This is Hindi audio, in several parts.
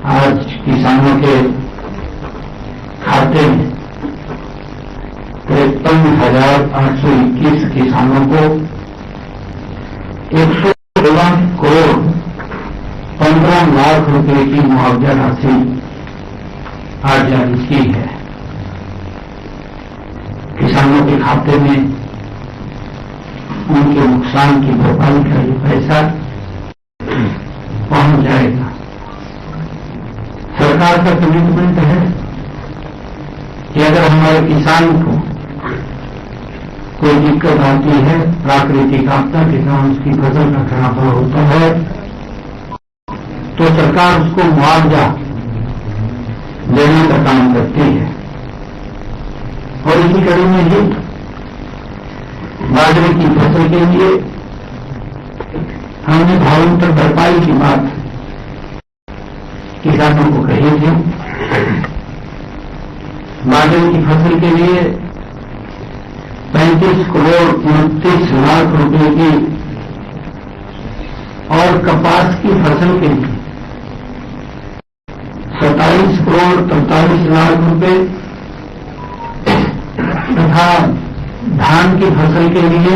आज किसानों के खाते में 53,821 किसानों को 116 करोड़ 15 लाख रुपए की मुआवजा राशि आज जारी की है। किसानों के खाते में उनके नुकसान की भरपाई का ये पैसा पहुंच जाएगा। सरकार का कमिटमेंट है कि अगर हमारे किसान को कोई दिक्कत आती है, प्राकृतिक आपदा के कारण उसकी फसल का खराबा होता है, तो सरकार उसको मुआवजा देने का काम करती है। और इसी कड़ी में ही बाजरे की फसल के लिए हमने भावांतर भरपाई की बात किसानों को कही थी। बाजरे की फसल के लिए 35 करोड़ 29 लाख रुपए की और कपास की फसल के लिए 27 करोड़ 43 लाख रुपए तथा धान की फसल के लिए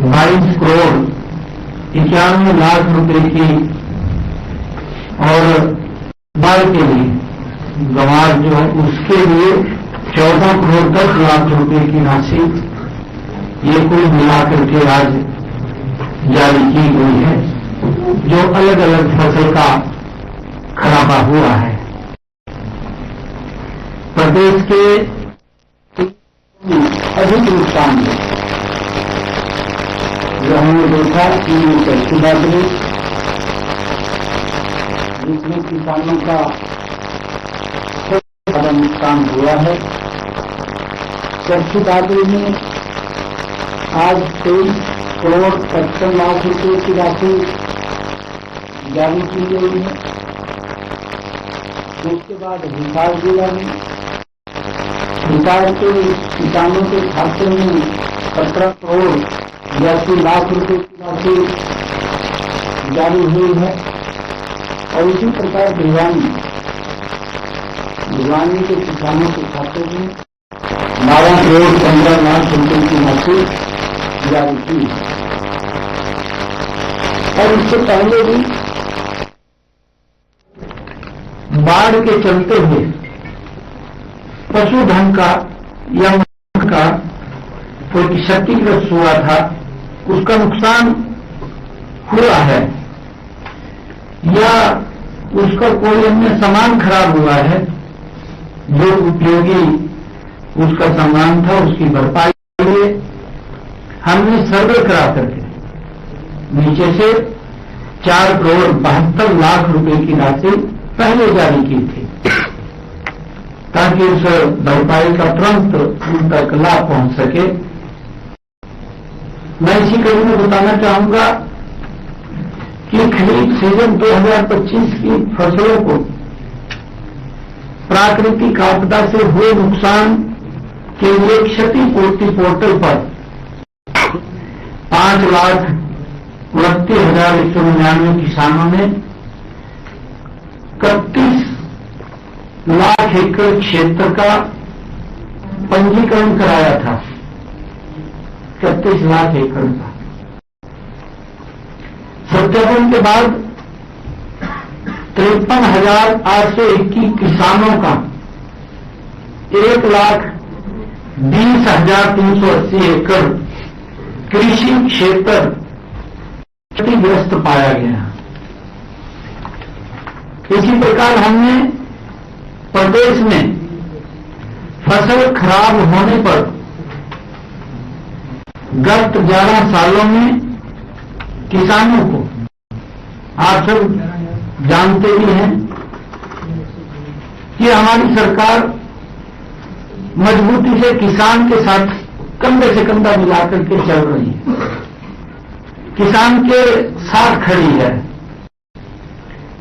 22 करोड़ 91 लाख रुपए की और बाढ़ के लिए गंवार जो है उसके लिए 14 करोड़ 10 लाख रुपए की राशि ये कुल मिलाकर के आज जारी की गई है, जो अलग अलग फसल का खराबा हुआ है। प्रदेश के अधिक नुकसान है जो हमने देखा कि चरखी बाजरे, जिसमें किसानों का सबसे बड़ा नुकसान हुआ है। चरखी बाजरे में आज 23 करोड़ 55 लाख रुपए की राशि जारी की गई है। उसके बाद हिसार जिला में हिसार के किसानों के खाते में 17 करोड़ 82 लाख रुपए की राशि जारी हुई है। और इसी प्रकार भिवानी के किसानों के खाते में 12 करोड़ 15 लाख रुपए की राशि जारी की है। और इससे पहले भी बाढ़ के चलते हुए पशुधन का या मनुष्य का कोई क्षतिग्रस्त हुआ था, उसका नुकसान हुआ है या उसका कोई अन्य सामान खराब हुआ है, जो उपयोगी उसका सामान था, उसकी भरपाई के लिए हमने सर्वे करा करके नीचे से 4 करोड़ 72 लाख रुपए की राशि पहले जारी की थी, ताकि उस भरपाई का तुरंत उन तक लाभ पहुंच सके। मैं इसी कड़ी में बताना चाहूंगा कि खरीफ सीजन 2025 की फसलों को प्राकृतिक आपदा से हुए नुकसान के लिए क्षतिपूर्ति पोर्टल पर 5,29,199 किसानों ने 31 लाख एकड़ क्षेत्र का पंजीकरण कराया था। 31 लाख एकड़ का सत्यापन के बाद 53,821 किसानों का 1,20,380 एकड़ कृषि क्षेत्र क्षतिग्रस्त पाया गया। इसी प्रकार हमने प्रदेश में फसल खराब होने पर गत 11 सालों में किसानों को, आप सब जानते ही हैं कि हमारी सरकार मजबूती से किसान के साथ कंधे से कंधा मिलाकर के चल रही है, किसान के साथ खड़ी है।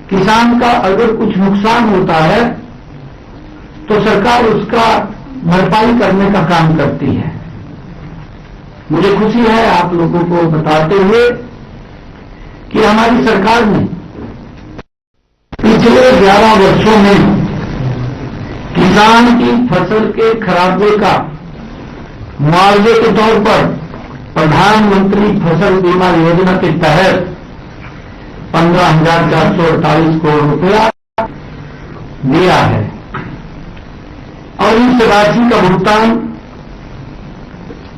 किसान का अगर कुछ नुकसान होता है तो सरकार उसका भरपाई करने का काम करती है। मुझे खुशी है आप लोगों को बताते हुए कि हमारी सरकार ने 11 वर्षों में किसान की फसल के खराबे का मुआवजे के तौर पर प्रधानमंत्री फसल बीमा योजना के तहत 15,448 करोड़ रुपया दिया है और इस राशि का भुगतान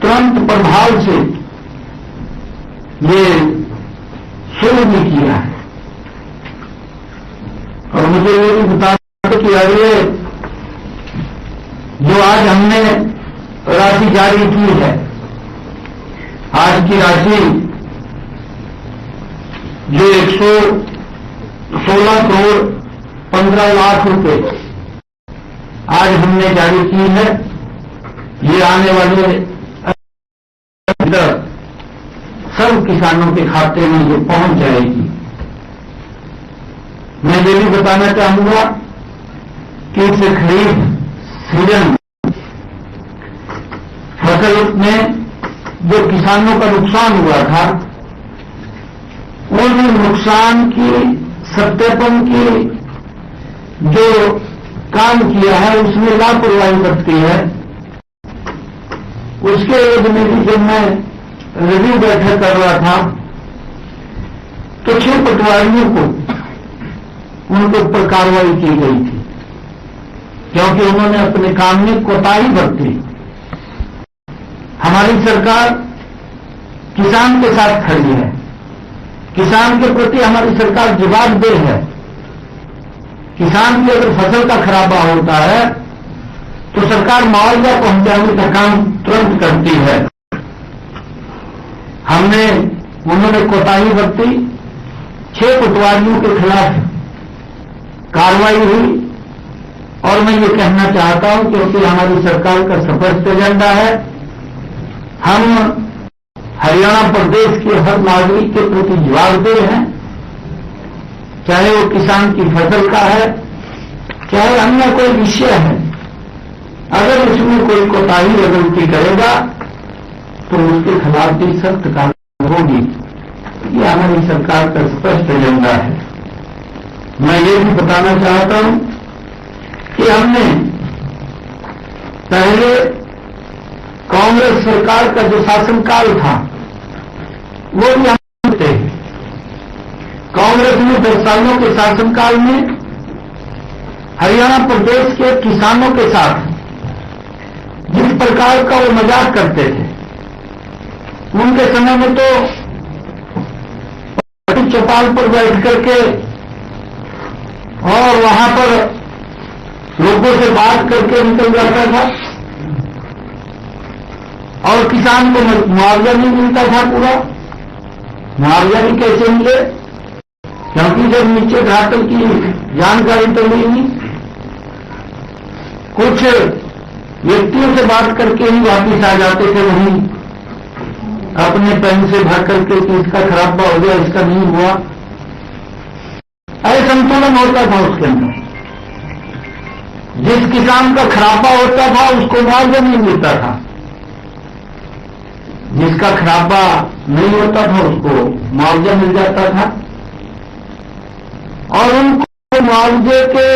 तुरंत प्रभाव से ये शुरू भी किया है। और मुझे ये भी बताना कि अगले जो आज हमने राशि जारी की है, आज की राशि जो 116 करोड़ 15 लाख रुपए आज हमने जारी की है, ये आने वाले सब किसानों के खाते में ये पहुंच जाएगी। मैं ये भी बताना चाहूंगा कि इस खरीफ सीजन फसल में जो किसानों का नुकसान हुआ था, उन नुकसान की सत्यापन की जो काम किया है उसमें लापरवाही बरती है। उसके एवज में भी जब मैं रिव्यू बैठक कर रहा था तो 6 पटवारियों को उनके ऊपर कार्रवाई की गई थी क्योंकि उन्होंने अपने काम में कोताही बरती। हमारी सरकार किसान के साथ खड़ी है, किसान के प्रति हमारी सरकार जवाबदेह है। किसान की अगर फसल का खराबा होता है तो सरकार मुआवजा पहुंचाने का काम तुरंत करती है। उन्होंने कोताही बरती, 6 पटवारियों के खिलाफ कार्रवाई हुई और मैं ये कहना चाहता हूं क्योंकि हमारी सरकार का स्पष्ट एजेंडा है, हम हरियाणा प्रदेश के हर नागरिक के प्रति जवाबदेह हैं, चाहे वो किसान की फसल का है, चाहे अन्य कोई विषय है। अगर उसमें कोई कोताही या गलती करेगा तो उसके खिलाफ भी सख्त कार्रवाई होगी। ये हमारी सरकार का स्पष्ट एजेंडा है। मैं ये भी बताना चाहता हूं कि हमने पहले कांग्रेस सरकार का जो शासनकाल था वो भी हम देखते हैं। कांग्रेस ने 10 सालों के शासनकाल में हरियाणा प्रदेश के किसानों के साथ जिस प्रकार का वो मजाक करते थे, उनके समय में तो चौपाल पर बैठ करके और वहां पर लोगों से बात करके निकल जाता था और किसान को मुआवजा नहीं मिलता था। पूरा मुआवजा भी कैसे मिले, क्योंकि जब नीचे घातल की जानकारी तो ली नहीं, कुछ व्यक्तियों से बात करके ही वापिस आ जाते थे वहीं अपने पेन से भर करके कि इसका खराबा हो गया, इसका नहीं हुआ। असंतुलन होता था उसके अंदर। जिस किसान का खराबा होता था उसको मुआवजा नहीं मिलता था, जिसका खराबा नहीं होता था उसको मुआवजा मिल जाता था। और उनको मुआवजे के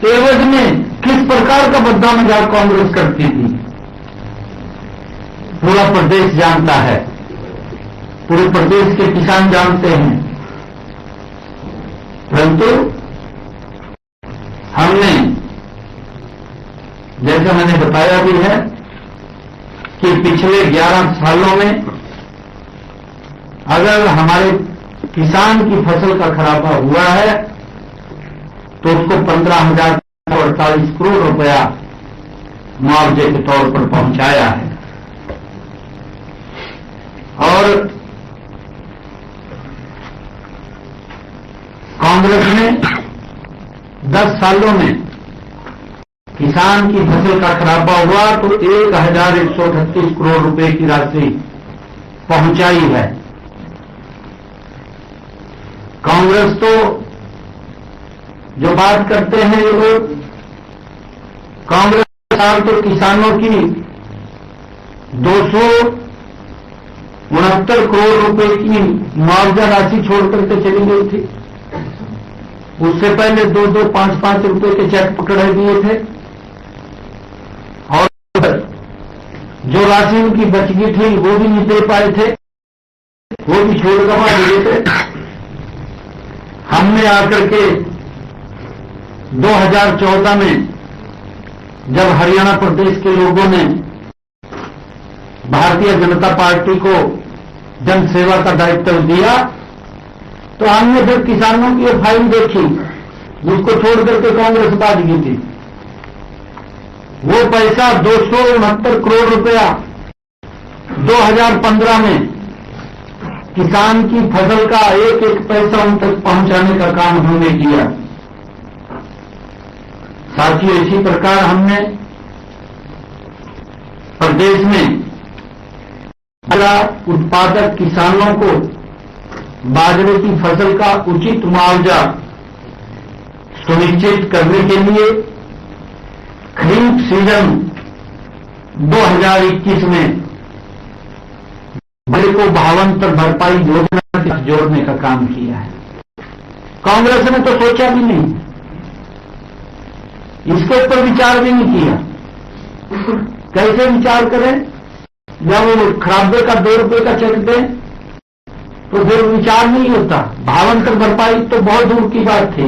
एवज में किस प्रकार का बद्दा मजाक कांग्रेस करती थी, पूरा प्रदेश जानता है, पूरे प्रदेश के किसान जानते हैं। परंतु हमने, जैसा मैंने बताया भी है कि पिछले 11 सालों में अगर हमारे किसान की फसल का खराबा हुआ है तो उसको 15,048 करोड़ रुपया मुआवजे के तौर पर पहुंचाया है। और कांग्रेस ने 10 सालों में किसान की फसल का खराबा हुआ तो 1,138 करोड़ रुपए की राशि पहुंचाई है। कांग्रेस तो जो बात करते हैं ये लोग, कांग्रेस सरकार तो किसानों की 269 करोड़ रुपए की मुआवजा राशि छोड़ करके चली गई थी। उससे पहले 2-2, 5-5 रुपए के चेक पकड़े दिए थे और जो राशि उनकी बच गई थी वो भी नहीं दे पाए थे, वो भी छोड़ गवा दिए थे। हमने आकर के 2014 में जब हरियाणा प्रदेश के लोगों ने भारतीय जनता पार्टी को जन सेवा का दायित्व दिया, तो हमने फिर किसानों की ये फाइल देखी, जिसको छोड़ करके कांग्रेस बाज गई थी। वो पैसा 269 करोड़ रुपया 2015 में किसान की फसल का एक एक पैसा उन तक पहुंचाने का काम हमने किया। साथियों, इसी प्रकार हमने प्रदेश में बाजरा उत्पादक किसानों को बाजरे की फसल का उचित मुआवजा सुनिश्चित करने के लिए खरीफ सीजन 2021 में बाजरे को भावांतर भरपाई योजना से जोड़ने का काम किया है। कांग्रेस ने तो सोचा भी नहीं, इसके ऊपर विचार भी नहीं किया। कैसे विचार करें? जब वो खराबे का 2 रुपए का चेक दें तो फिर विचार नहीं होता। भावांतर भरपाई तो बहुत दूर की बात थी।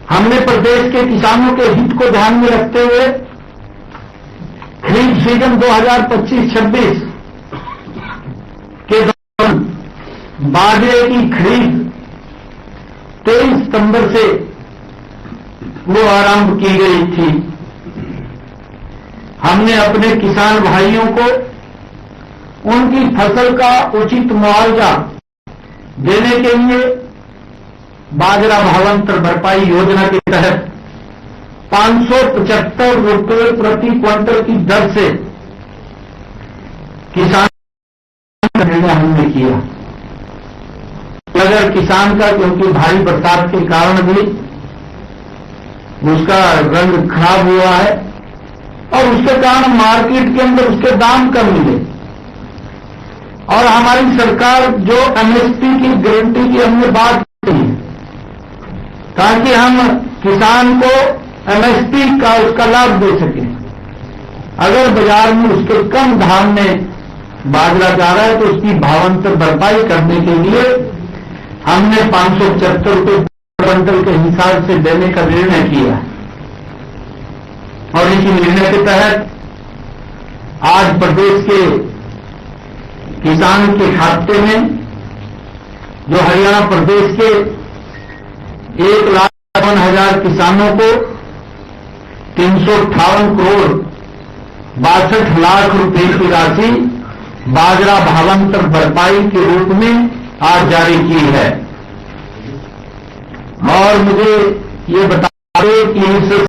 हमने प्रदेश के किसानों के हित को ध्यान में रखते हुए खरीफ सीजन 2025-26 के दौरान बाजरे की खरीद 23 सितंबर से वो आरंभ की गई थी। हमने अपने किसान भाइयों को उनकी फसल का उचित मुआवजा देने के लिए बाजरा भावांतर भरपाई योजना के तहत 575 रुपये प्रति क्विंटल की दर से किसान का निर्णय हमने किया। अगर किसान का, क्योंकि भारी बरसात के कारण भी उसका रंग खराब हुआ है और उसके कारण मार्केट के अंदर उसके दाम कम मिले, और हमारी सरकार जो एमएसपी की गारंटी की हमने बात की है, ताकि हम किसान को एमएसपी का उसका लाभ दे सकें। अगर बाजार में उसके कम दाम में बाजरा जा रहा है तो उसकी भावांतर भरपाई करने के लिए हमने 575 रुपये क्विंटल के हिसाब से देने का निर्णय किया। और इसी निर्णय के तहत आज प्रदेश के किसान के खाते में, जो हरियाणा प्रदेश के 1,52,000 किसानों को 358 करोड़ 62 लाख रुपए की राशि बाजरा भावांतर भरपाई के रूप में आज जारी की है। और मुझे ये बता दें कि इस